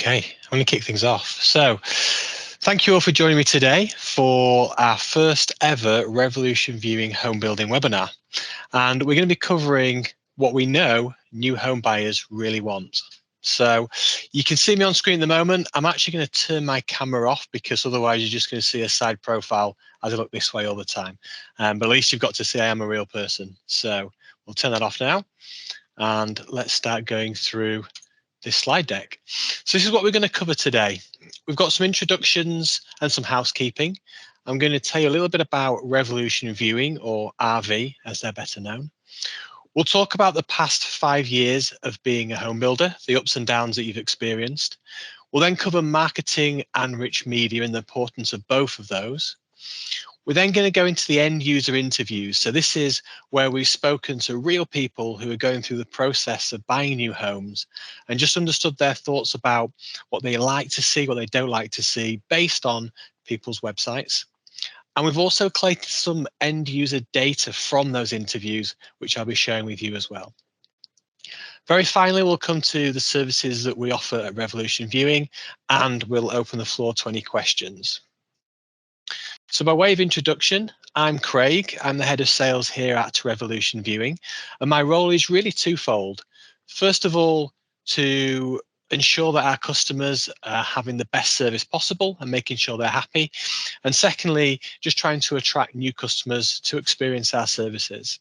Okay, I'm going to kick things off. So, thank you all for joining me today for our first ever Revolution Viewing home building webinar. And we're going to be covering what we know new home buyers really want. So you can see me on screen at the moment. I'm actually going to turn my camera off because otherwise you're just going to see a side profile as I look this way all the time. But at least you've got to see I am a real person. So we'll turn that off now and let's start going through this slide deck. So this is what we're going to cover today. We've got some introductions and some housekeeping. I'm going to tell you a little bit about Revolution Viewing, or RV as they're better known. We'll talk about the past 5 years of being a home builder, the ups and downs that you've experienced. We'll then cover marketing and rich media and the importance of both of those. We're then going to go into the end user interviews. So this is where we've spoken to real people who are going through the process of buying new homes and just understood their thoughts about what they like to see, what they don't like to see based on people's websites. And we've also collected some end user data from those interviews, which I'll be sharing with you as well. Very finally, we'll come to the services that we offer at Revolution Viewing, and we'll open the floor to any questions. So by way of introduction, I'm Craig. I'm the head of sales here at Revolution Viewing, and my role is really twofold. First of all, to ensure that our customers are having the best service possible and making sure they're happy. And secondly, just trying to attract new customers to experience our services.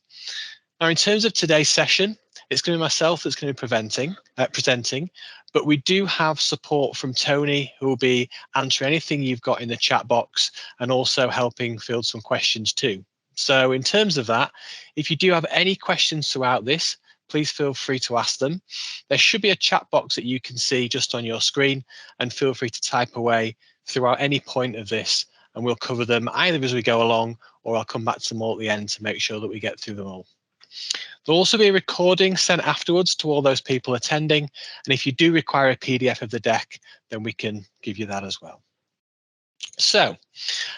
Now, in terms of today's session, it's going to be myself that's going to be presenting, but we do have support from Tony, who will be answering anything you've got in the chat box and also helping field some questions too. So in terms of that, if you do have any questions throughout this, please feel free to ask them. There should be a chat box that you can see just on your screen, and feel free to type away throughout any point of this, and we'll cover them either as we go along, or I'll come back to them all at the end to make sure that we get through them all. There'll also be a recording sent afterwards to all those people attending, and if you do require a PDF of the deck, then we can give you that as well. So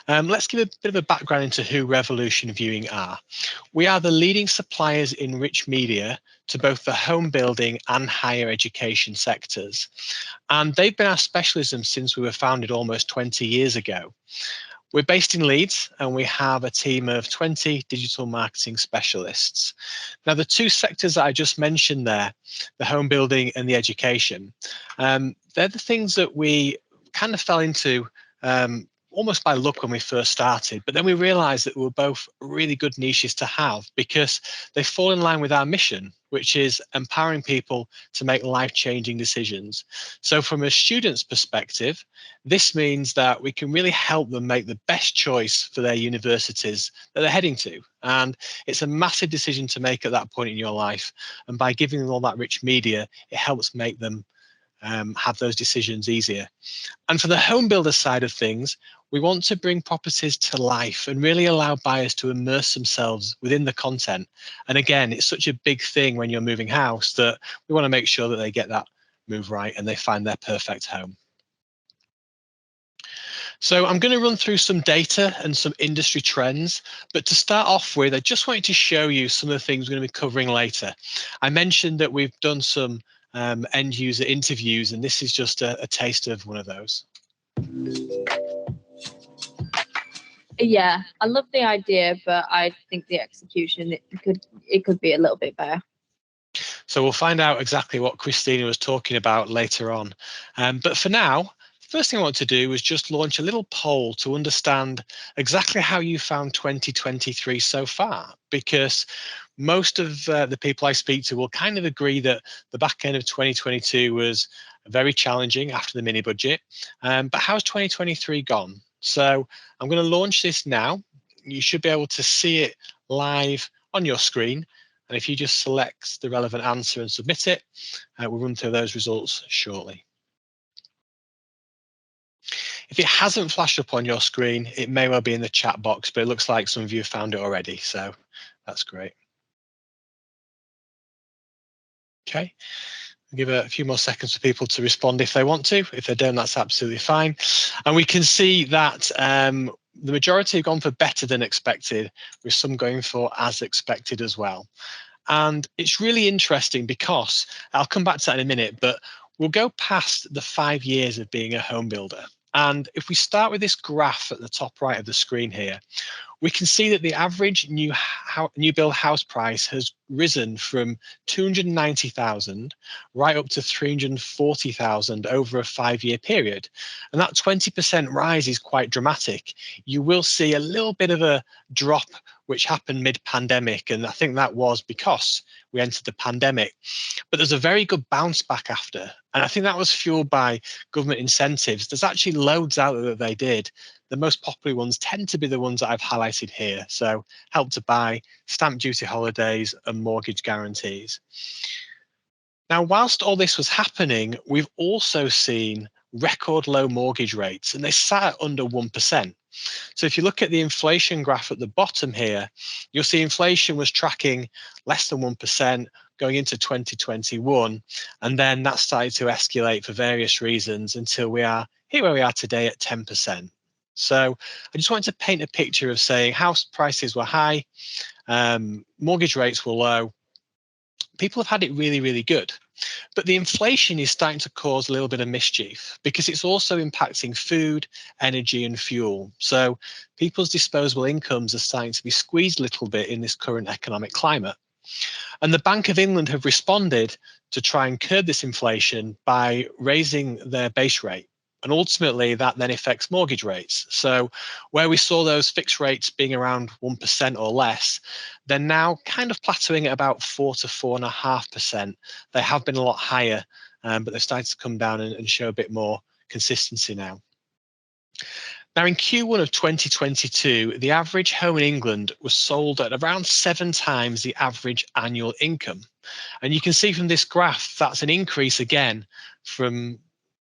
let's give a bit of a background into who Revolution Viewing are. We are the leading suppliers in rich media to both the home building and higher education sectors, and they've been our specialism since we were founded almost 20 years ago. We're based in Leeds, and we have a team of 20 digital marketing specialists. Now, the two sectors that I just mentioned there, the home building and the education, they're the things that we kind of fell into almost by luck when we first started, but then we realized that they were both really good niches to have because they fall in line with our mission, which is empowering people to make life-changing decisions. So from a student's perspective, this means that we can really help them make the best choice for their universities that they're heading to. And it's a massive decision to make at that point in your life. And by giving them all that rich media, it helps make them have those decisions easier. And for the home builder side of things, we want to bring properties to life and really allow buyers to immerse themselves within the content. And again, it's such a big thing when you're moving house that we want to make sure that they get that move right and they find their perfect home. So I'm going to run through some data and some industry trends, but to start off with, I just wanted to show you some of the things we're going to be covering later. I mentioned that we've done some end user interviews, and this is just a taste of one of those. Yeah, I love the idea, but I think the execution, it could be a little bit better. So we'll find out exactly what Christina was talking about later on. But for now, first thing I want to do is just launch a little poll to understand exactly how you found 2023 so far, because most of the people I speak to will kind of agree that the back end of 2022 was very challenging after the mini budget. But how's 2023 gone? So I'm going to launch this now. You should be able to see it live on your screen. And if you just select the relevant answer and submit it, we'll run through those results shortly. If it hasn't flashed up on your screen, it may well be in the chat box, but it looks like some of you have found it already, so that's great. Okay, I'll give a few more seconds for people to respond if they want to. If they don't, that's absolutely fine. And we can see that the majority have gone for better than expected, with some going for as expected as well. And it's really interesting because I'll come back to that in a minute, but we'll go past the 5 years of being a home builder. And if we start with this graph at the top right of the screen here, we can see that the average new build house price has risen from 290,000 right up to 340,000 over a 5-year period. And that 20% rise is quite dramatic. You will see a little bit of a drop which happened mid-pandemic, and I think that was because we entered the pandemic. But there's a very good bounce back after. And I think that was fueled by government incentives. There's actually loads out there that they did. The most popular ones tend to be the ones that I've highlighted here. So Help to Buy, stamp duty holidays, and mortgage guarantees. Now, whilst all this was happening, we've also seen record low mortgage rates, and they sat at under 1%. So if you look at the inflation graph at the bottom here, you'll see inflation was tracking less than 1% going into 2021, and then that started to escalate for various reasons until we are here where we are today at 10%. So I just wanted to paint a picture of saying house prices were high, mortgage rates were low, people have had it really, really good. But the inflation is starting to cause a little bit of mischief because it's also impacting food, energy, and fuel. So people's disposable incomes are starting to be squeezed a little bit in this current economic climate. And the Bank of England have responded to try and curb this inflation by raising their base rate. And ultimately, that then affects mortgage rates. So where we saw those fixed rates being around 1% or less, they're now kind of plateauing at about 4 to 4.5%. They have been a lot higher, but they've started to come down and show a bit more consistency now. Now, in Q1 of 2022, the average home in England was sold at around 7 times the average annual income. And you can see from this graph, that's an increase again from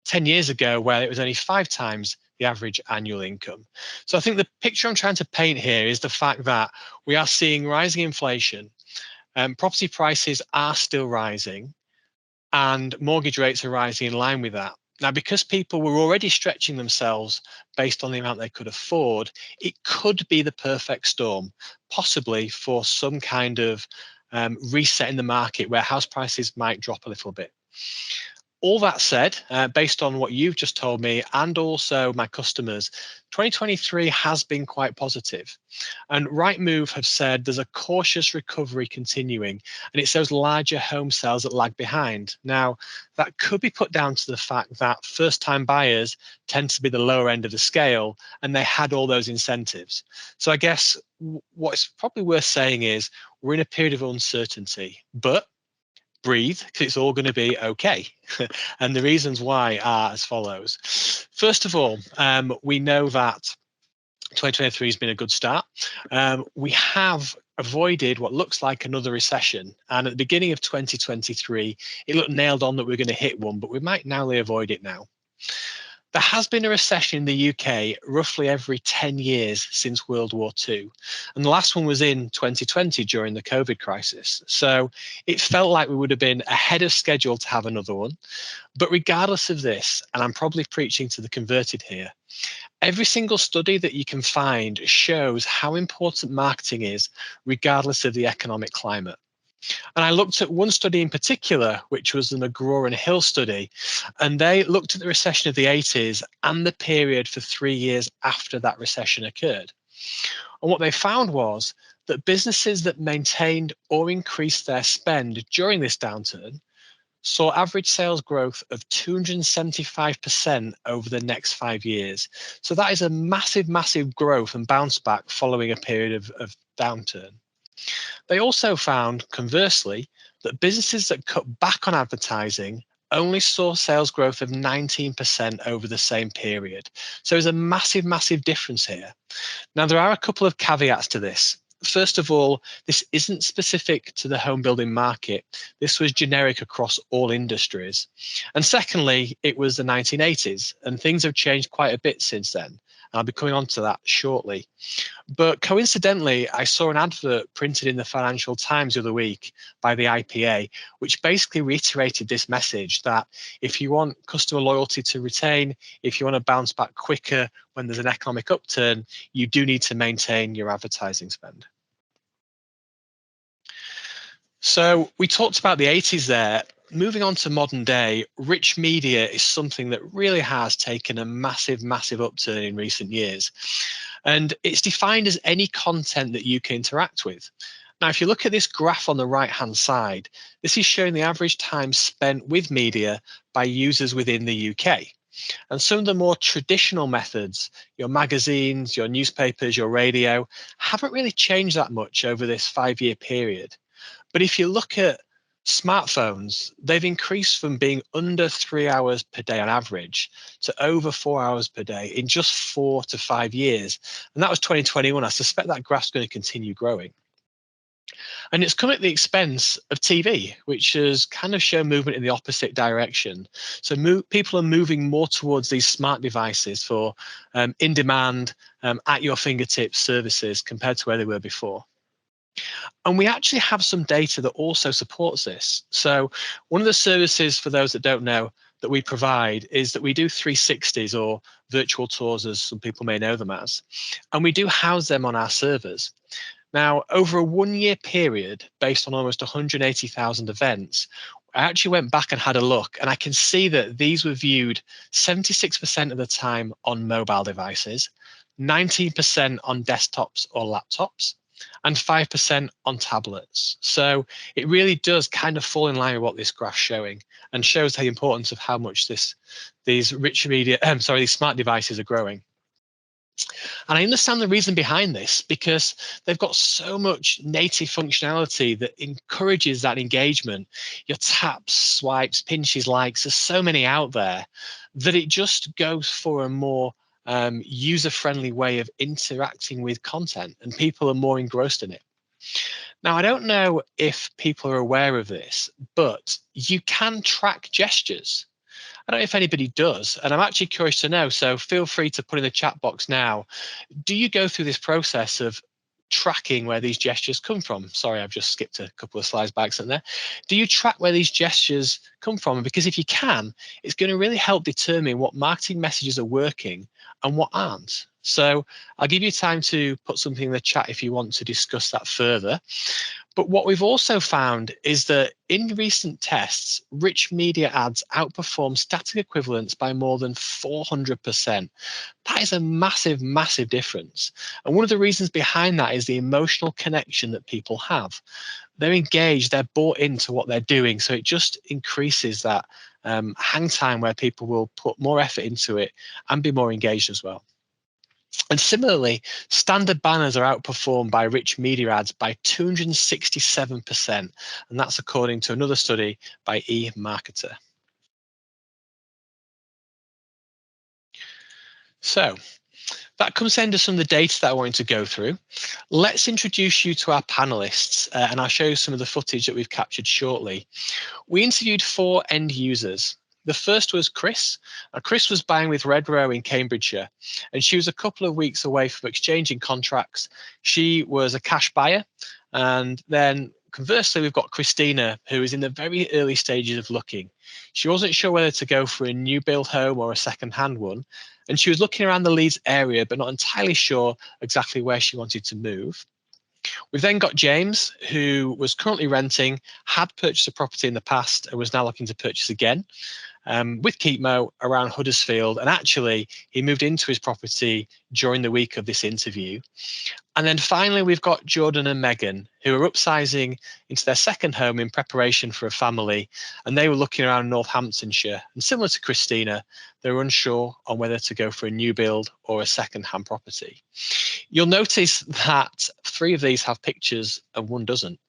10 years ago, where it was only 5 times the average annual income. So I think the picture I'm trying to paint here is the fact that we are seeing rising inflation, property prices are still rising, and mortgage rates are rising in line with that. Now, because people were already stretching themselves based on the amount they could afford, it could be the perfect storm, possibly for some kind of reset in the market where house prices might drop a little bit. All that said, based on what you've just told me and also my customers, 2023 has been quite positive. And Rightmove have said there's a cautious recovery continuing, and it's those larger home sales that lag behind. Now, that could be put down to the fact that first-time buyers tend to be the lower end of the scale, and they had all those incentives. So I guess what's probably worth saying is we're in a period of uncertainty, but breathe, because it's all going to be okay. And the reasons why are as follows. First of all, we know that 2023 has been a good start. We have avoided what looks like another recession. And at the beginning of 2023, it looked nailed on that we're going to hit one, but we might narrowly avoid it now. There has been a recession in the UK roughly every 10 years since World War II. And the last one was in 2020 during the COVID crisis. So it felt like we would have been ahead of schedule to have another one. But regardless of this, and I'm probably preaching to the converted here, every single study that you can find shows how important marketing is, regardless of the economic climate. And I looked at one study in particular, which was the McGraw and Hill study, and they looked at the recession of the 80s and the period for 3 years after that recession occurred. And what they found was that businesses that maintained or increased their spend during this downturn saw average sales growth of 275% over the next 5 years. So that is a massive, massive growth and bounce back following a period of downturn. They also found, conversely, that businesses that cut back on advertising only saw sales growth of 19% over the same period. So there's a massive, massive difference here. Now, there are a couple of caveats to this. First of all, this isn't specific to the home building market. This was generic across all industries. And secondly, it was the 1980s, and things have changed quite a bit since then. I'll be coming on to that shortly. But coincidentally, I saw an advert printed in the Financial Times the other week by the IPA, which basically reiterated this message that if you want customer loyalty to retain, if you want to bounce back quicker when there's an economic upturn, you do need to maintain your advertising spend. So we talked about the 80s there. moving on to modern day, rich media is something that really has taken a massive, massive upturn in recent years. And it's defined as any content that you can interact with. Now, if you look at this graph on the right-hand side, this is showing the average time spent with media by users within the UK. And some of the more traditional methods, your magazines, your newspapers, your radio, haven't really changed that much over this 5-year period. But if you look at smartphones, they've increased from being under 3 hours per day on average to over 4 hours per day in just 4 to 5 years. And that was 2021. I suspect that graph's going to continue growing. And it's come at the expense of TV, which has kind of shown movement in the opposite direction. So people are moving more towards these smart devices for in demand, at your fingertips services compared to where they were before. And we actually have some data that also supports this. So one of the services, for those that don't know, that we provide is that we do 360s, or virtual tours, as some people may know them as. And we do house them on our servers. Now, over a 1-year period, based on almost 180,000 events, I actually went back and had a look, and I can see that these were viewed 76% of the time on mobile devices, 19% on desktops or laptops, and 5% on tablets. So it really does kind of fall in line with what this graph's showing, and shows the importance of how much these these smart devices are growing. And I understand the reason behind this, because they've got so much native functionality that encourages that engagement. Your taps, swipes, pinches, likes, there's so many out there that it just goes for a more user-friendly way of interacting with content, and people are more engrossed in it. Now, I don't know if people are aware of this, but you can track gestures. I don't know if anybody does, and I'm actually curious to know, so feel free to put in the chat box now. Do you go through this process of tracking where these gestures come from? Sorry, I've just skipped a couple of slides back in there. Do you track where these gestures come from? Because if you can, it's going to really help determine what marketing messages are working and what aren't. So I'll give you time to put something in the chat if you want to discuss that further. But what we've also found is that in recent tests, rich media ads outperform static equivalents by more than 400%. That is a massive, massive difference. And one of the reasons behind that is the emotional connection that people have. They're engaged, they're bought into what they're doing. So it just increases that hang time where people will put more effort into it and be more engaged as well. And similarly, standard banners are outperformed by rich media ads by 267%. And that's according to another study by eMarketer. So that comes into some of the data that I wanted to go through. Let's introduce you to our panelists, and I'll show you some of the footage that we've captured shortly. We interviewed 4 end users. The first was Chris. Chris was buying with Redrow in Cambridgeshire, and she was a couple of weeks away from exchanging contracts. She was a cash buyer. And then conversely, we've got Christina, who is in the very early stages of looking. She wasn't sure whether to go for a new build home or a second-hand one, and she was looking around the Leeds area, but not entirely sure exactly where she wanted to move. We've then got James, who was currently renting, had purchased a property in the past, and was now looking to purchase again, with Keepmo around Huddersfield. And actually, he moved into his property during the week of this interview. And then finally, we've got Jordan and Megan, who are upsizing into their second home in preparation for a family. And they were looking around Northamptonshire. And similar to Christina, they were unsure on whether to go for a new build or a second-hand property. You'll notice that 3 of these have pictures and 1 doesn't.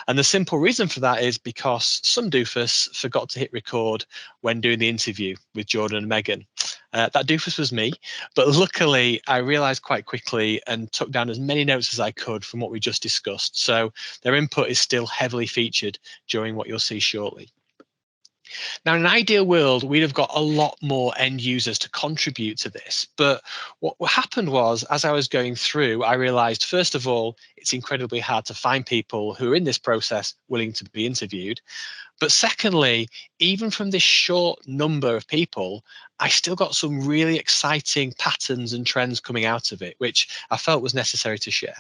And the simple reason for that is because some doofus forgot to hit record when doing the interview with Jordan and Megan. That doofus was me, but luckily I realized quite quickly and took down as many notes as I could from what we just discussed. So their input is still heavily featured during what you'll see shortly. Now, in an ideal world, we'd have got a lot more end users to contribute to this. But what happened was, as I was going through, I realized, first of all, it's incredibly hard to find people who are in this process willing to be interviewed. But secondly, even from this short number of people, I still got some really exciting patterns and trends coming out of it, which I felt was necessary to share.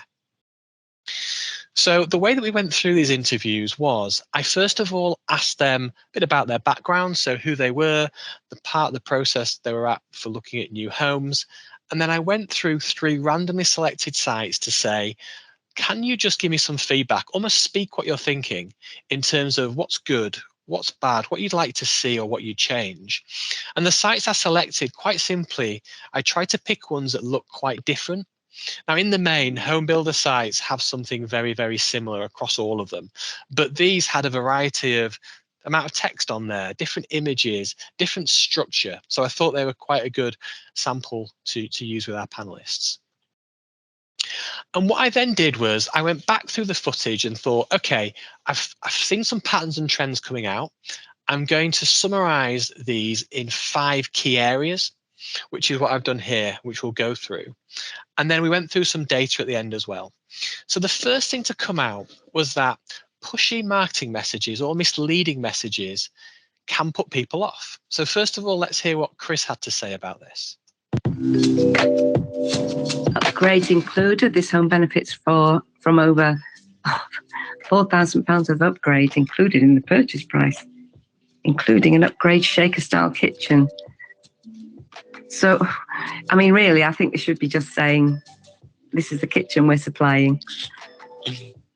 So the way that we went through these interviews was I first of all asked them a bit about their background, so who they were, the part of the process they were at for looking at new homes. And then I went through 3 randomly selected sites to say, can you just give me some feedback, almost speak what you're thinking in terms of what's good, what's bad, what you'd like to see or what you'd change. And the sites I selected, quite simply, I tried to pick ones that look quite different. Now, in the main, home builder sites have something very, very similar across all of them, but these had a variety of amount of text on there, different images, different structure. So I thought they were quite a good sample to use with our panelists. And what I then did was I went back through the footage and thought, okay, I've seen some patterns and trends coming out. I'm going to summarize these in 5 key areas, which is what I've done here, which we'll go through. And then we went through some data at the end as well. So the first thing to come out was that pushy marketing messages or misleading messages can put people off. So first of all, let's hear what Chris had to say about this. Upgrades included. This home benefits from over £4,000 of upgrades included in the purchase price, including an upgrade shaker-style kitchen. So, I mean, really, I think they should be just saying, this is the kitchen we're supplying.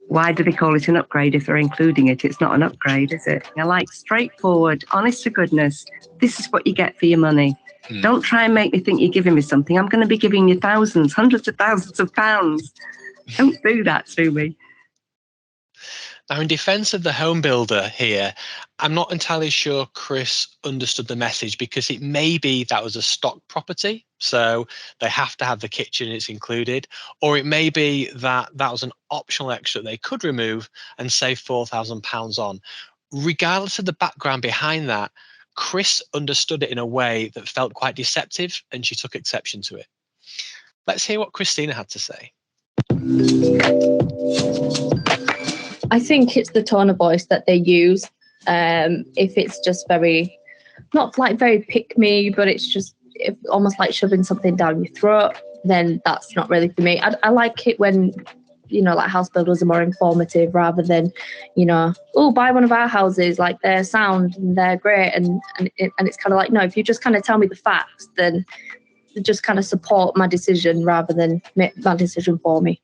Why do they call it an upgrade if they're including it? It's not an upgrade, is it? They're like straightforward, honest to goodness. This is what you get for your money. Don't try and make me think you're giving me something. I'm going to be giving you thousands, hundreds of thousands of pounds. Don't do that to me. Now, in defense of the home builder here, I'm not entirely sure Chris understood the message because it may be that was a stock property, so they have to have the kitchen, it's included, or it may be that that was an optional extra they could remove and save £4,000 on. Regardless of the background behind that, Chris understood it in a way that felt quite deceptive and she took exception to it. Let's hear what Christina had to say. I think it's the tone of voice that they use. If it's just very, not like very pick me, but it's just almost like shoving something down your throat, then that's not really for me. I like it when, like house builders are more informative rather than, oh, buy one of our houses, like they're sound and they're great. And it's kind of like, no, if you just kind of tell me the facts, then just kind of support my decision rather than make my decision for me.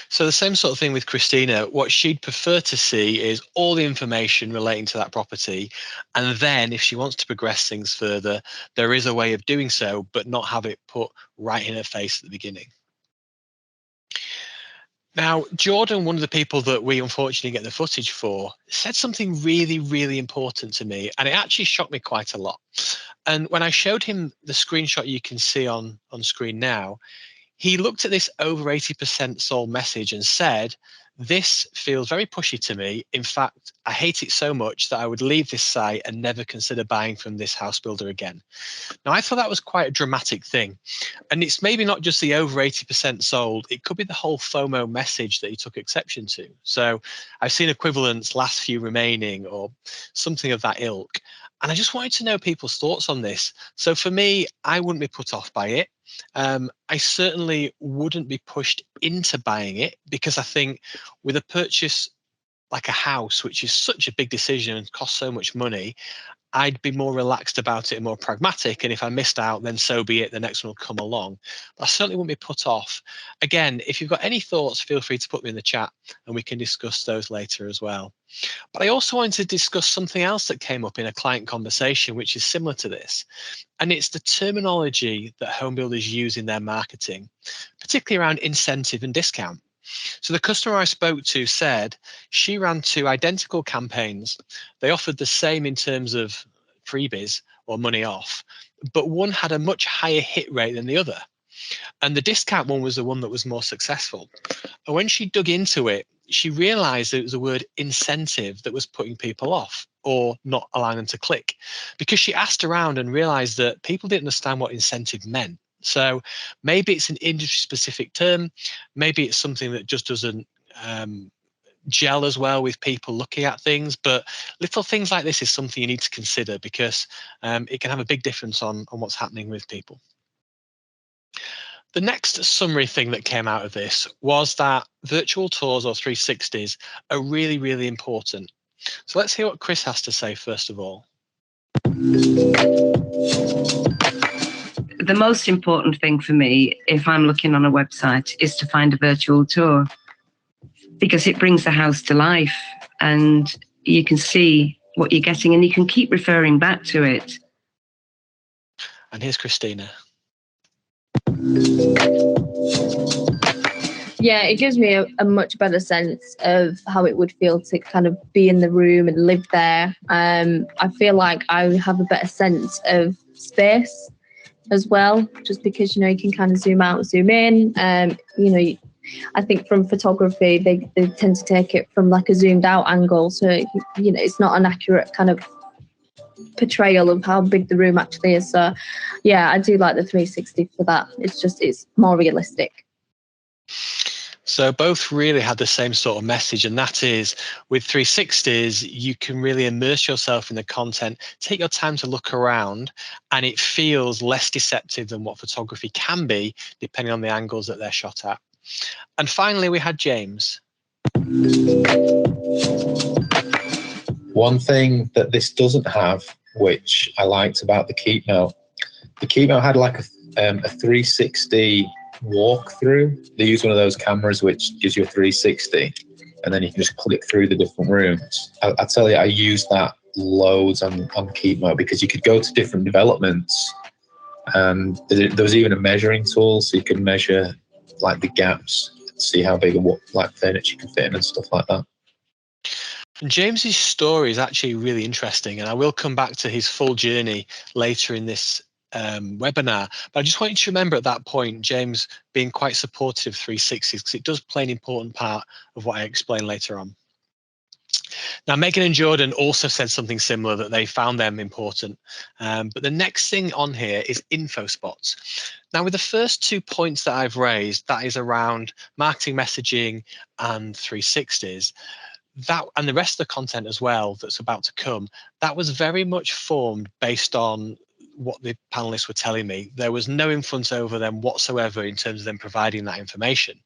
So the same sort of thing with Christina. What she'd prefer to see is all the information relating to that property. And then if she wants to progress things further, there is a way of doing so, but not have it put right in her face at the beginning. Now, Jordan, one of the people that we unfortunately get the footage for, said something really, really important to me, and it actually shocked me quite a lot. And when I showed him the screenshot you can see on screen now, he looked at this over 80% sold message and said, this feels very pushy to me. In fact, I hate it so much that I would leave this site and never consider buying from this house builder again. Now, I thought that was quite a dramatic thing. And it's maybe not just the over 80% sold, it could be the whole FOMO message that he took exception to. So I've seen equivalents, last few remaining, or something of that ilk. And I just wanted to know people's thoughts on this. So for me, I wouldn't be put off by it. I certainly wouldn't be pushed into buying it because I think with a purchase like a house, which is such a big decision and costs so much money, I'd be more relaxed about it and more pragmatic. And if I missed out, then so be it. The next one will come along. But I certainly wouldn't be put off. Again, if you've got any thoughts, feel free to put them in the chat and we can discuss those later as well. But I also wanted to discuss something else that came up in a client conversation, which is similar to this. And it's the terminology that home builders use in their marketing, particularly around incentive and discount. So the customer I spoke to said she ran 2 identical campaigns. They offered the same in terms of freebies or money off, but one had a much higher hit rate than the other. And the discount one was the one that was more successful. And when she dug into it, she realized that it was the word incentive that was putting people off or not allowing them to click, because she asked around and realized that people didn't understand what incentive meant. So maybe it's an industry specific term. Maybe it's something that just doesn't gel as well with people looking at things. But little things like this is something you need to consider because it can have a big difference on what's happening with people. The next summary thing that came out of this was that virtual tours or 360s are really, really important. So let's hear what Chris has to say first of all. The most important thing for me, if I'm looking on a website, is to find a virtual tour, because it brings the house to life and you can see what you're getting and you can keep referring back to it. And here's Christina. Yeah, it gives me a much better sense of how it would feel to kind of be in the room and live there. I feel like I have a better sense of space as well, just because, you can kind of zoom out, zoom in. I think from photography, they tend to take it from like a zoomed out angle. So, it's not an accurate kind of portrayal of how big the room actually is. So, yeah, I do like the 360 for that. It's more realistic. So both really had the same sort of message, and that is with 360s, you can really immerse yourself in the content, take your time to look around, and it feels less deceptive than what photography can be, depending on the angles that they're shot at. And finally, we had James. One thing that this doesn't have, which I liked about the Keep Note, had like a 360 walkthrough. They use one of those cameras which gives you a 360, and then you can just click through the different rooms. I tell you, I use that loads on Keep Note, because you could go to different developments, and there was even a measuring tool, so you could measure like the gaps, see how big like furniture you can fit in and stuff like that. James's story is actually really interesting, and I will come back to his full journey later in this webinar. But I just want you to remember at that point, James being quite supportive of 360s, because it does play an important part of what I explain later on. Now, Megan and Jordan also said something similar, that they found them important. But the next thing on here is info spots. Now, with the first 2 points that I've raised, that is around marketing, messaging, and 360s, that and the rest of the content as well that's about to come, that was very much formed based on what the panelists were telling me. There was no influence over them whatsoever in terms of them providing that information.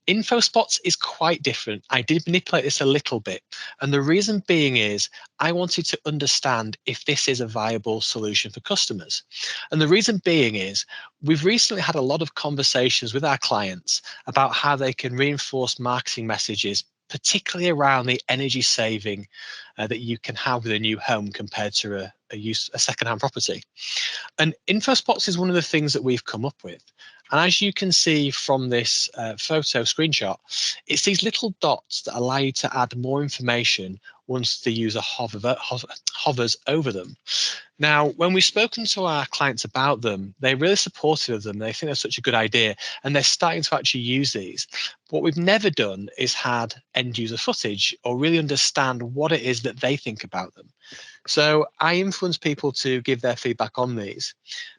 Info spots is quite different. I did manipulate this a little bit, and the reason being is I wanted to understand if this is a viable solution for customers. And the reason being is we've recently had a lot of conversations with our clients about how they can reinforce marketing messages, particularly around the energy saving that you can have with a new home compared to a second-hand property. And info spots is one of the things that we've come up with. And as you can see from this photo screenshot, it's these little dots that allow you to add more information once the user hovers over them. Now, when we've spoken to our clients about them, they're really supportive of them. They think they're such a good idea, and they're starting to actually use these. What we've never done is had end user footage or really understand what it is that they think about them. So I influence people to give their feedback on these.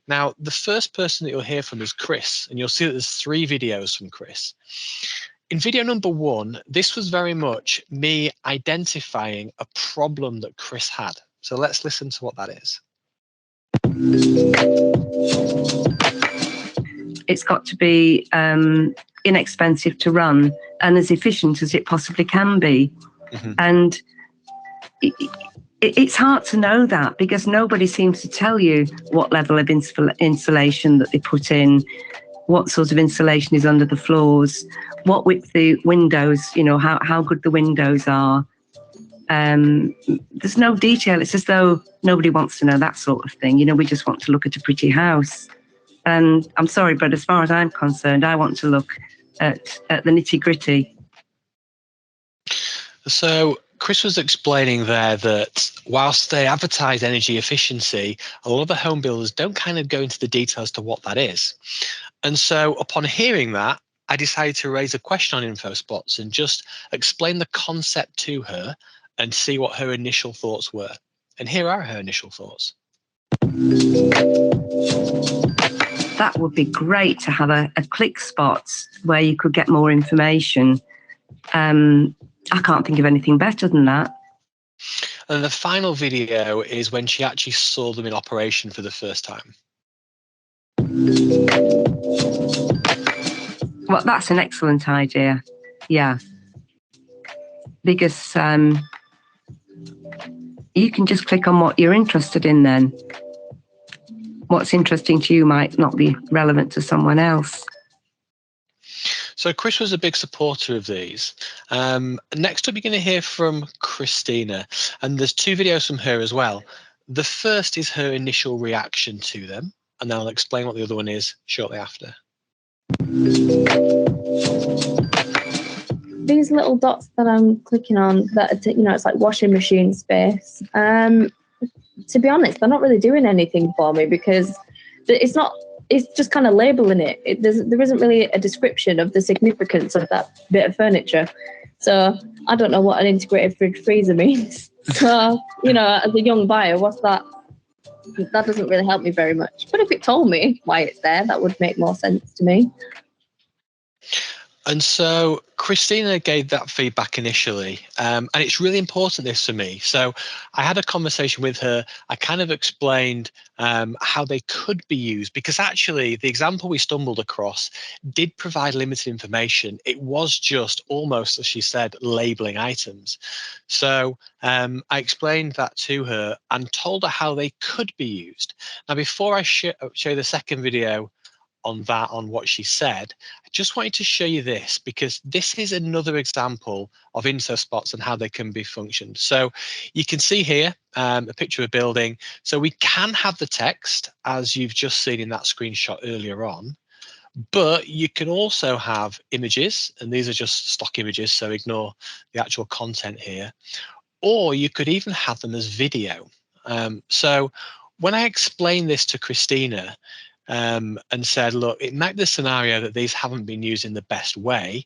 Now, the first person that you'll hear from is Chris, and you'll see that there's 3 videos from Chris. In video number 1, this was very much me identifying a problem that Chris had. So let's listen to what that is. It's got to be inexpensive to run and as efficient as it possibly can be. Mm-hmm. And it's hard to know that, because nobody seems to tell you what level of insulation that they put in, what sort of insulation is under the floors, what width the windows, how good the windows are. There's no detail. It's as though nobody wants to know that sort of thing. We just want to look at a pretty house. And I'm sorry, but as far as I'm concerned, I want to look at the nitty gritty. So Chris was explaining there that whilst they advertise energy efficiency, a lot of the home builders don't kind of go into the details to what that is. And so upon hearing that, I decided to raise a question on info spots and just explain the concept to her and see what her initial thoughts were. And here are her initial thoughts. That would be great to have a click spot where you could get more information. I can't think of anything better than that. And the final video is when she actually saw them in operation for the first time. Well, that's an excellent idea. Yeah. Because you can just click on what you're interested in then. What's interesting to you might not be relevant to someone else. So Chris was a big supporter of these. Next up, you're going to hear from Christina, and there's 2 videos from her as well. The first is her initial reaction to them, and then I'll explain what the other one is shortly after. These little dots that I'm clicking on, that it's like washing machine space. To be honest, they're not really doing anything for me because it's not. It's just kind of labeling it. There isn't really a description of the significance of that bit of furniture. So I don't know what an integrated fridge freezer means. So, as a young buyer, what's that? That doesn't really help me very much. But if it told me why it's there, that would make more sense to me. And so Christina gave that feedback initially, and it's really important, this for me. So I had a conversation with her. I kind of explained how they could be used, because actually the example we stumbled across did provide limited information. It was just almost, as she said, labeling items. So I explained that to her and told her how they could be used. Now, before I show the second video on what she said, I just wanted to show you this, because this is another example of info spots and how they can be functioned. So you can see here a picture of a building. So we can have the text, as you've just seen in that screenshot earlier on, but you can also have images, and these are just stock images, so ignore the actual content here, or you could even have them as video. So when I explained this to Christina, and said, look, it might be the scenario that these haven't been used in the best way.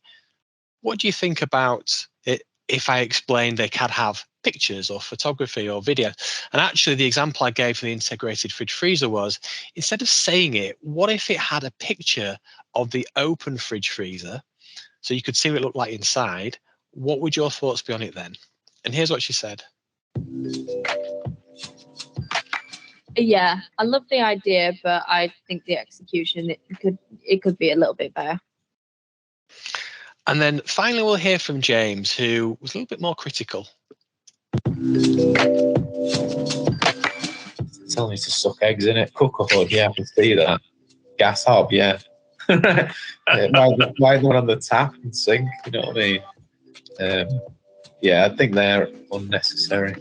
What do you think about it if I explained they could have pictures or photography or video? And actually, the example I gave for the integrated fridge freezer was, instead of saying it, what if it had a picture of the open fridge freezer so you could see what it looked like inside? What would your thoughts be on it then? And here's what she said. Yeah, I love the idea, but I think the execution it could be a little bit better. And then finally, we'll hear from James, who was a little bit more critical. Telling me to suck eggs in it. Cook a hood, yeah, I can see that. Gas hob, yeah. Why the one on the tap and sink? You know what I mean? Yeah, I think they're unnecessary.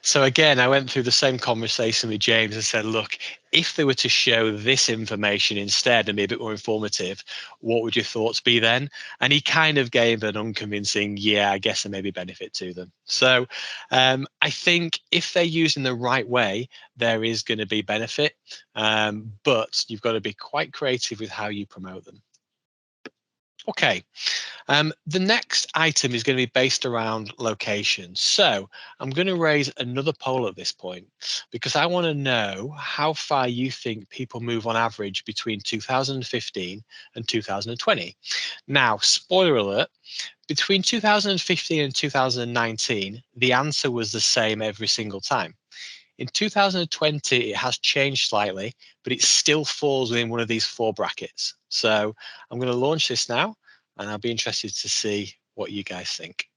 So again, I went through the same conversation with James and said, look, if they were to show this information instead and be a bit more informative, what would your thoughts be then? And he kind of gave an unconvincing, yeah, I guess there may be benefit to them. So I think if they're used in the right way, there is going to be benefit, but you've got to be quite creative with how you promote them. Okay, the next item is going to be based around location. So I'm going to raise another poll at this point, because I want to know how far you think people move on average between 2015 and 2020. Now, spoiler alert, between 2015 and 2019, the answer was the same every single time. In 2020, it has changed slightly, but it still falls within one of these 4 brackets. So I'm going to launch this now, and I'll be interested to see what you guys think.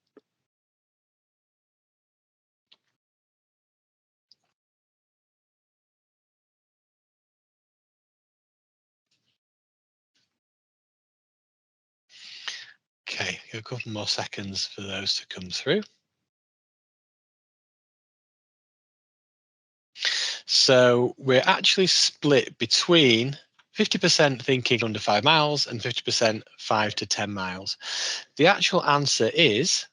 Okay, a couple more seconds for those to come through. So we're actually split between 50% thinking under 5 miles and 50% 5 to 10 miles. The actual answer is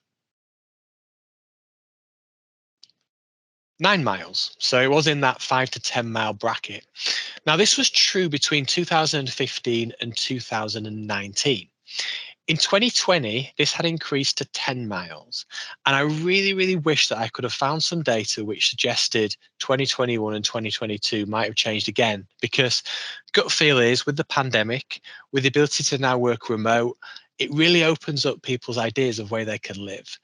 9 miles. So it was in that 5 to 10 mile bracket. Now, this was true between 2015 and 2019. In 2020, this had increased to 10 miles. And I really, really wish that I could have found some data which suggested 2021 and 2022 might have changed again, because gut feel is, with the pandemic, with the ability to now work remote, it really opens up people's ideas of where they can live.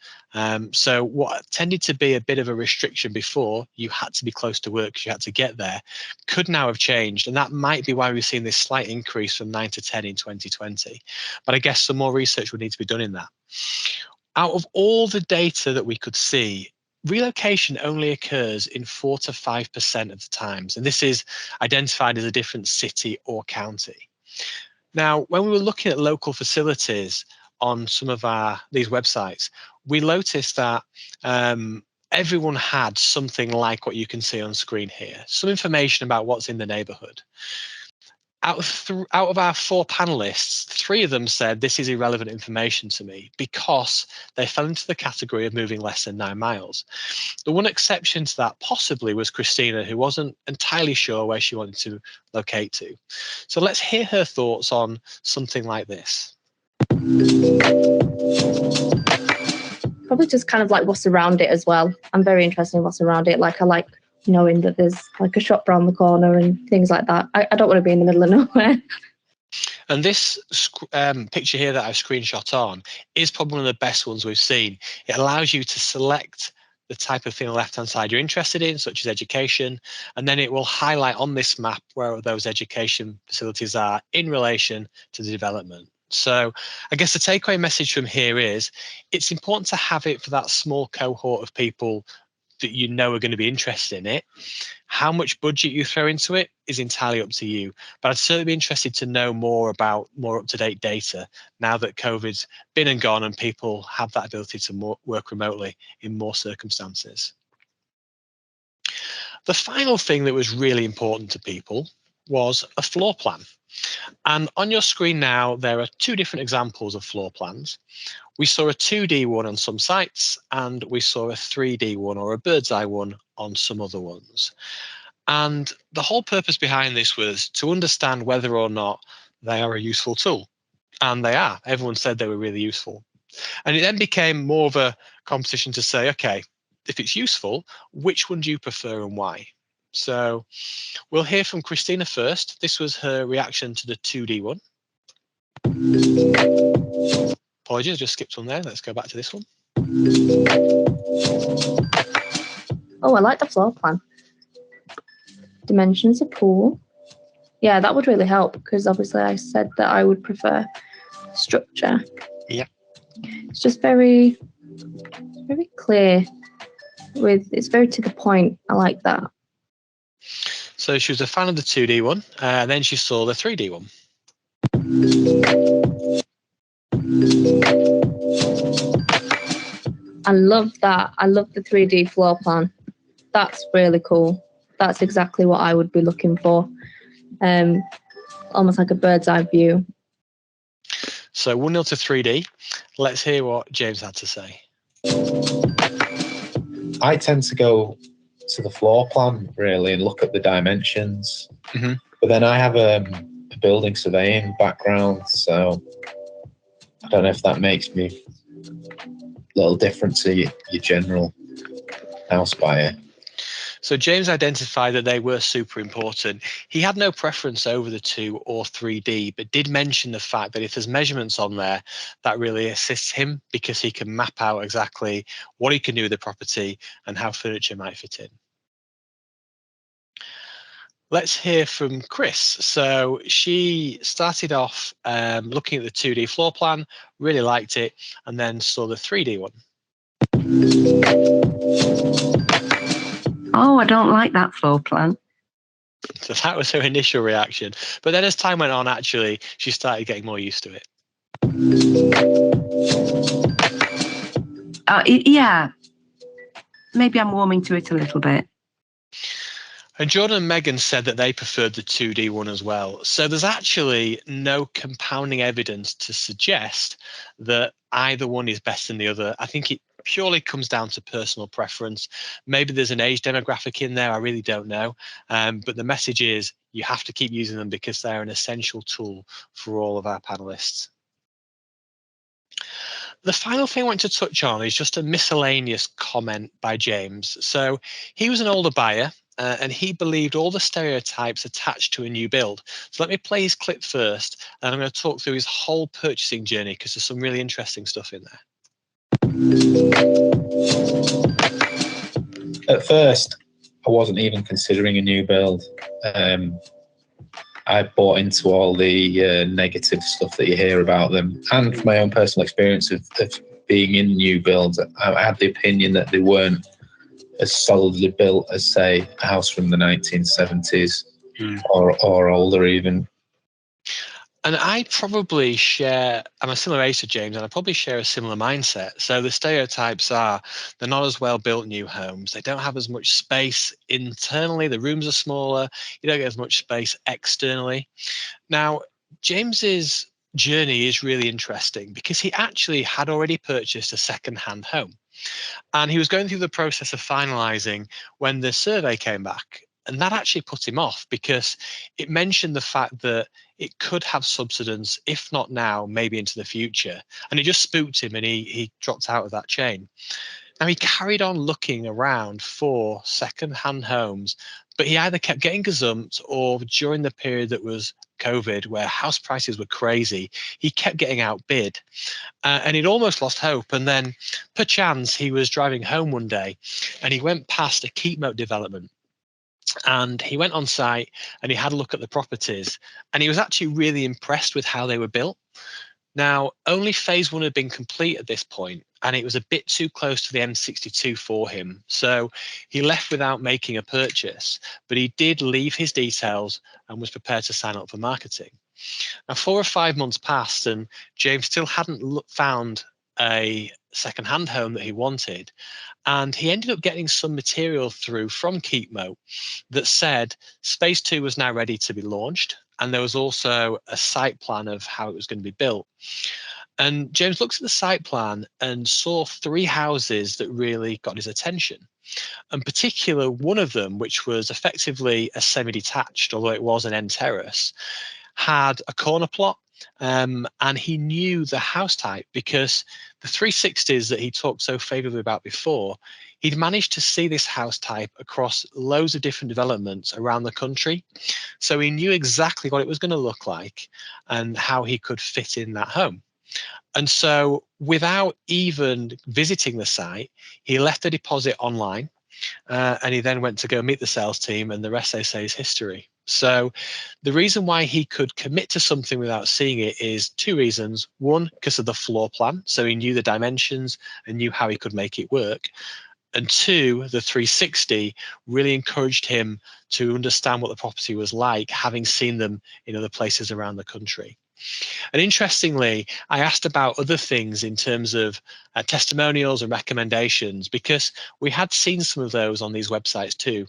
So what tended to be a bit of a restriction before, you had to be close to work because you had to get there, could now have changed. And that might be why we've seen this slight increase from 9 to 10 in 2020. But I guess some more research would need to be done in that. Out of all the data that we could see, relocation only occurs in 4 to 5% of the times. And this is identified as a different city or county. Now, when we were looking at local facilities on some of these websites, we noticed that everyone had something like what you can see on screen here, some information about what's in the neighborhood. Out of our 4 panelists, 3 of them said this is irrelevant information to me because they fell into the category of moving less than 9 miles. The one exception to that possibly was Christina, who wasn't entirely sure where she wanted to locate to. So let's hear her thoughts on something like this. Probably just kind of like what's around it as well. I'm very interested in what's around it. Like I like knowing that there's like a shop around the corner and things like that. I don't want to be in the middle of nowhere. And this picture here that I've screenshot on is probably one of the best ones we've seen. It allows you to select the type of thing on the left-hand side you're interested in, such as education, and then it will highlight on this map where those education facilities are in relation to the development. So I guess the takeaway message from here is it's important to have it for that small cohort of people that you know are going to be interested in it. How much budget you throw into it is entirely up to you. But I'd certainly be interested to know more about more up-to-date data now that COVID's been and gone and people have that ability to work remotely in more circumstances. The final thing that was really important to people was a floor plan. And on your screen now, there are 2 different examples of floor plans. We saw a 2D one on some sites, and we saw a 3D one or a bird's eye one on some other ones. And the whole purpose behind this was to understand whether or not they are a useful tool. And they are. Everyone said they were really useful. And it then became more of a competition to say, okay, if it's useful, which one do you prefer and why? So we'll hear from Christina first. This was her reaction to the 2D one. Apologies, I just skipped one there. Let's go back to this one. Oh, I like the floor plan. Dimensions are cool. Yeah, that would really help because obviously I said that I would prefer structure. Yeah. It's just very clear. It's very to the point. I like that. So she was a fan of the 2D one, and then she saw the 3D one. I love that. I love the 3D floor plan. That's really cool. That's exactly what I would be looking for. Almost like a bird's eye view. So 1-0 to 3D. Let's hear what James had to say. I tend to go to the floor plan really and look at the dimensions. Mm-hmm. But then I have a building surveying background, so I don't know if that makes me a little different to your general house buyer. So James identified that they were super important. He had no preference over the 2 or 3D, but did mention the fact that if there's measurements on there, that really assists him because he can map out exactly what he can do with the property and how furniture might fit in. Let's hear from Chris. So she started off looking at the 2D floor plan, really liked it, and then saw the 3D one. Oh, I don't like that floor plan. So that was her initial reaction. But then as time went on, actually, she started getting more used to it. Yeah, maybe I'm warming to it a little bit. And Jordan and Megan said that they preferred the 2D one as well. So there's actually no compounding evidence to suggest that either one is better than the other. I think it purely comes down to personal preference. Maybe there's an age demographic in there, I really don't know. But the message is you have to keep using them because they're an essential tool for all of our panelists. The final thing I want to touch on is just a miscellaneous comment by James. So he was an older buyer and he believed all the stereotypes attached to a new build. So let me play his clip first, and I'm going to talk through his whole purchasing journey because there's some really interesting stuff in there. At first, I wasn't even considering a new build. I bought into all the negative stuff that you hear about them, and from my own personal experience of being in new builds, I had the opinion that they weren't as solidly built as, say, a house from the 1970s or older even. And I probably share, I'm a similar age to James, and I probably share a similar mindset. So the stereotypes are, they're not as well built new homes. They don't have as much space internally. The rooms are smaller. You don't get as much space externally. Now, James's journey is really interesting because he actually had already purchased a second-hand home. And he was going through the process of finalizing when the survey came back. And that actually put him off because it mentioned the fact that it could have subsidence, if not now, maybe into the future. And it just spooked him and he dropped out of that chain. Now he carried on looking around for second-hand homes, but he either kept getting gazumped or during the period that was COVID, where house prices were crazy, he kept getting outbid. And he'd almost lost hope. And then, perchance, he was driving home one day and he went past a keep moat development. And he went on site and he had a look at the properties. And he was actually really impressed with how they were built. Now, only phase one had been complete at this point, and it was a bit too close to the M62 for him. So he left without making a purchase, but he did leave his details and was prepared to sign up for marketing. Now, 4 or 5 months passed, and James still hadn't found a second-hand home that he wanted. And he ended up getting some material through from Keepmo that said Space 2 was now ready to be launched. And there was also a site plan of how it was going to be built. And James looked at the site plan and saw 3 houses that really got his attention. In particular, one of them, which was effectively a semi-detached, although it was an end terrace, had a corner plot, and he knew the house type because the 360s that he talked so favorably about before, he'd managed to see this house type across loads of different developments around the country. So he knew exactly what it was going to look like and how he could fit in that home. And so without even visiting the site, he left a deposit online. And he then went to go meet the sales team, and the rest, they say, is history. So the reason why he could commit to something without seeing it is 2 reasons. One, because of the floor plan. So he knew the dimensions and knew how he could make it work. And 2, the 360 really encouraged him to understand what the property was like, having seen them in other places around the country. And interestingly, I asked about other things in terms of testimonials and recommendations, because we had seen some of those on these websites too.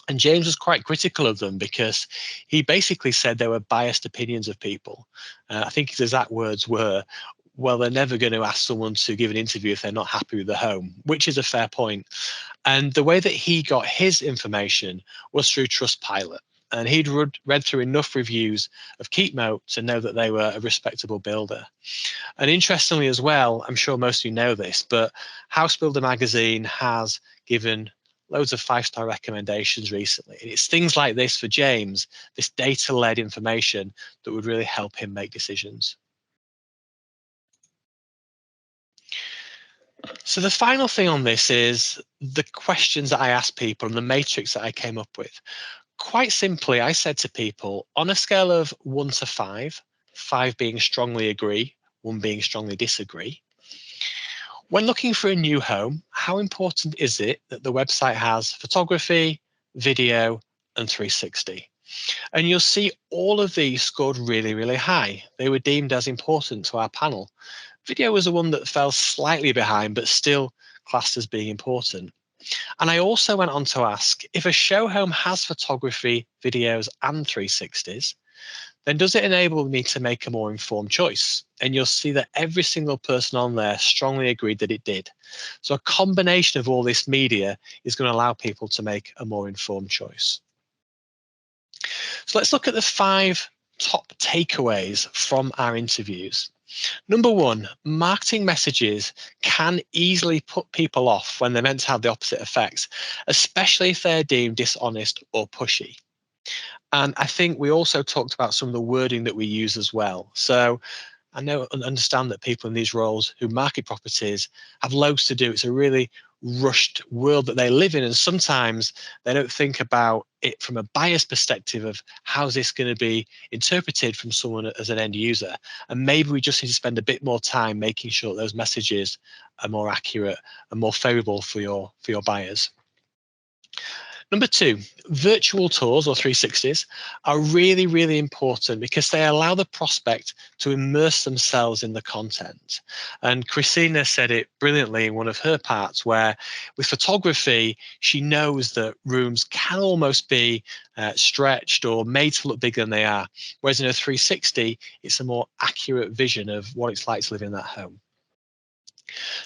And James was quite critical of them because he basically said they were biased opinions of people. I think his exact words were, well, they're never going to ask someone to give an interview if they're not happy with the home, which is a fair point. And the way that he got his information was through Trustpilot. And he'd read through enough reviews of Keepmoat to know that they were a respectable builder. And interestingly as well, I'm sure most of you know this, but House Builder magazine has given loads of 5-star recommendations recently. And it's things like this for James, this data-led information that would really help him make decisions. So the final thing on this is the questions that I asked people and the matrix that I came up with. Quite simply, I said to people, on a scale of 1 to 5, 5 being strongly agree, 1 being strongly disagree, when looking for a new home, how important is it that the website has photography, video, and 360? And you'll see all of these scored really, really high. They were deemed as important to our panel. Video was the one that fell slightly behind, but still classed as being important. And I also went on to ask, if a show home has photography, videos, and 360s, then does it enable me to make a more informed choice? And you'll see that every single person on there strongly agreed that it did. So a combination of all this media is going to allow people to make a more informed choice. So let's look at the 5 top takeaways from our interviews. Number one, marketing messages can easily put people off when they're meant to have the opposite effects, especially if they're deemed dishonest or pushy. And I think we also talked about some of the wording that we use as well. So I know and understand that people in these roles who market properties have loads to do. It's a really rushed world that they live in, and sometimes they don't think about it from a buyer's perspective of how's this going to be interpreted from someone as an end user. And maybe we just need to spend a bit more time making sure those messages are more accurate and more favorable for your buyers. Number two, virtual tours or 360s are really, really important because they allow the prospect to immerse themselves in the content. And Christina said it brilliantly in one of her parts, where with photography, she knows that rooms can almost be stretched or made to look bigger than they are. Whereas in a 360, it's a more accurate vision of what it's like to live in that home.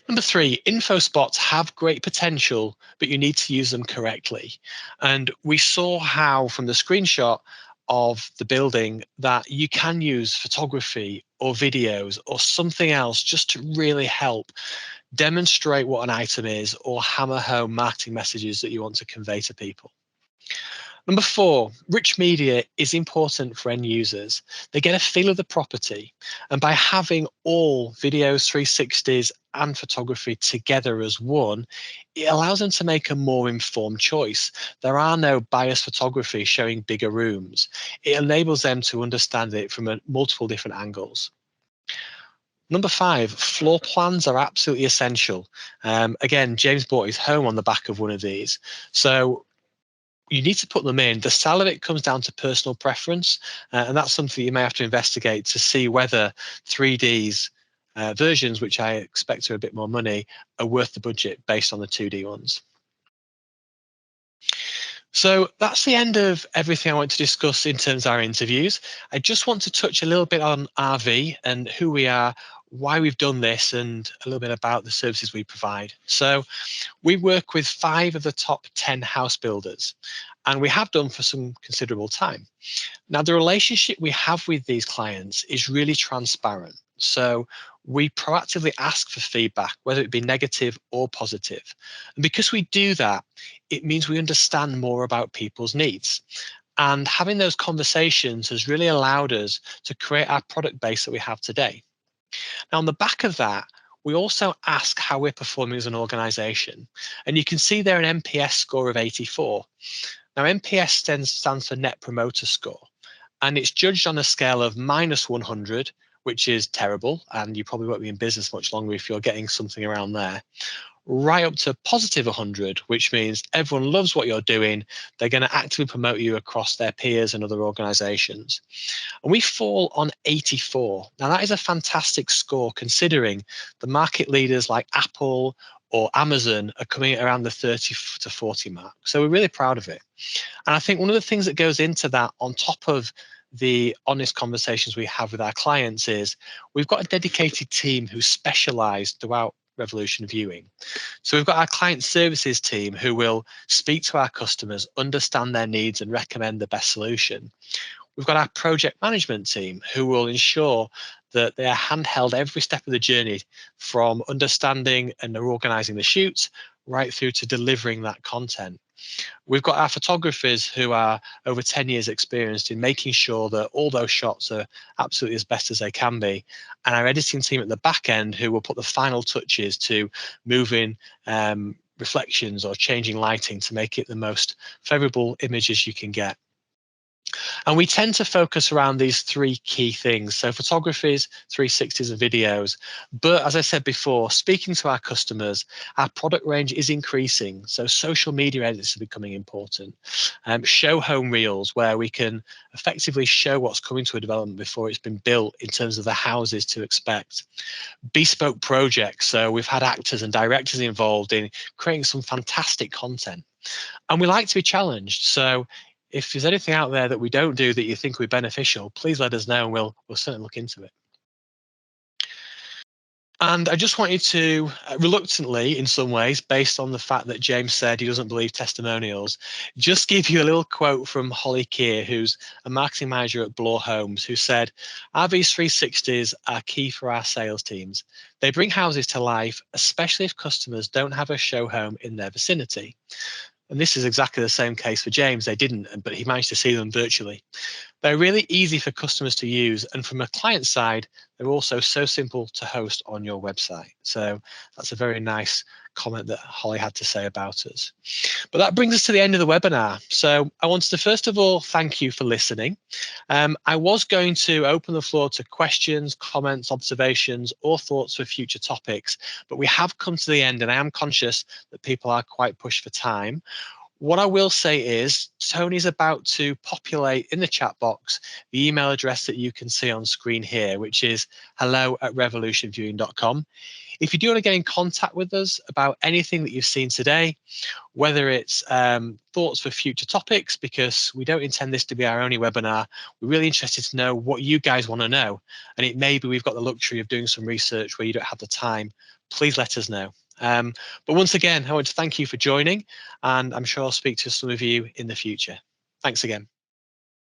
Number three, info spots have great potential, but you need to use them correctly. And we saw how from the screenshot of the building that you can use photography or videos or something else just to really help demonstrate what an item is or hammer home marketing messages that you want to convey to people. Number four, rich media is important for end users. They get a feel of the property. And by having all videos, 360s, and photography together as one, it allows them to make a more informed choice. There are no biased photography showing bigger rooms. It enables them to understand it from multiple different angles. Number five, floor plans are absolutely essential. Again, James bought his home on the back of one of these. So you need to put them in. The style of it comes down to personal preference, and that's something you may have to investigate to see whether 3D's versions, which I expect are a bit more money, are worth the budget based on the 2D ones. So that's the end of everything I want to discuss in terms of our interviews. I just want to touch a little bit on RV and who we are, why we've done this, and a little bit about the services we provide. So we work with 5 of the top 10 house builders, and we have done for some considerable time. Now, the relationship we have with these clients is really transparent. So we proactively ask for feedback, whether it be negative or positive. And because we do that, it means we understand more about people's needs. And having those conversations has really allowed us to create our product base that we have today. Now, on the back of that, we also ask how we're performing as an organization. And you can see there an NPS score of 84. Now, NPS stands for Net Promoter Score, and it's judged on a scale of -100, which is terrible, and you probably won't be in business much longer if you're getting something around there, right up to +100, which means everyone loves what you're doing. They're going to actively promote you across their peers and other organizations. And we fall on 84. Now, that is a fantastic score considering the market leaders like Apple or Amazon are coming at around the 30 to 40 mark. So we're really proud of it. And I think one of the things that goes into that, on top of the honest conversations we have with our clients, is we've got a dedicated team who specialize throughout Revolution Viewing. So we've got our client services team who will speak to our customers, understand their needs, and recommend the best solution. We've got our project management team who will ensure that they are handheld every step of the journey, from understanding and organizing the shoots right through to delivering that content. We've got our photographers who are over 10 years experienced in making sure that all those shots are absolutely as best as they can be. And our editing team at the back end who will put the final touches to moving reflections or changing lighting to make it the most favorable images you can get. And we tend to focus around these 3 key things. So photographies, 360s and videos. But as I said before, speaking to our customers, our product range is increasing. So social media edits are becoming important. Show home reels where we can effectively show what's coming to a development before it's been built in terms of the houses to expect. Bespoke projects. So we've had actors and directors involved in creating some fantastic content. And we like to be challenged. So if there's anything out there that we don't do that you think would be beneficial, please let us know and we'll certainly look into it. And I just wanted to, reluctantly in some ways, based on the fact that James said he doesn't believe testimonials, just give you a little quote from Holly Keir, who's a marketing manager at Bloor Homes, who said, "Our V360s are key for our sales teams. They bring houses to life, especially if customers don't have a show home in their vicinity." And this is exactly the same case for James. They didn't, but he managed to see them virtually. They're really easy for customers to use, and from a client side, they're also so simple to host on your website. So that's a very nice comment that Holly had to say about us. But that brings us to the end of the webinar. So I wanted to first of all thank you for listening. I was going to open the floor to questions, comments, observations, or thoughts for future topics, but we have come to the end, and I am conscious that people are quite pushed for time. What I will say is Tony's about to populate in the chat box the email address that you can see on screen here, which is hello@revolutionviewing.com. If you do want to get in contact with us about anything that you've seen today, whether it's thoughts for future topics, because we don't intend this to be our only webinar, we're really interested to know what you guys want to know. And it may be we've got the luxury of doing some research where you don't have the time. Please let us know. But once again, I want to thank you for joining, and I'm sure I'll speak to some of you in the future. Thanks again.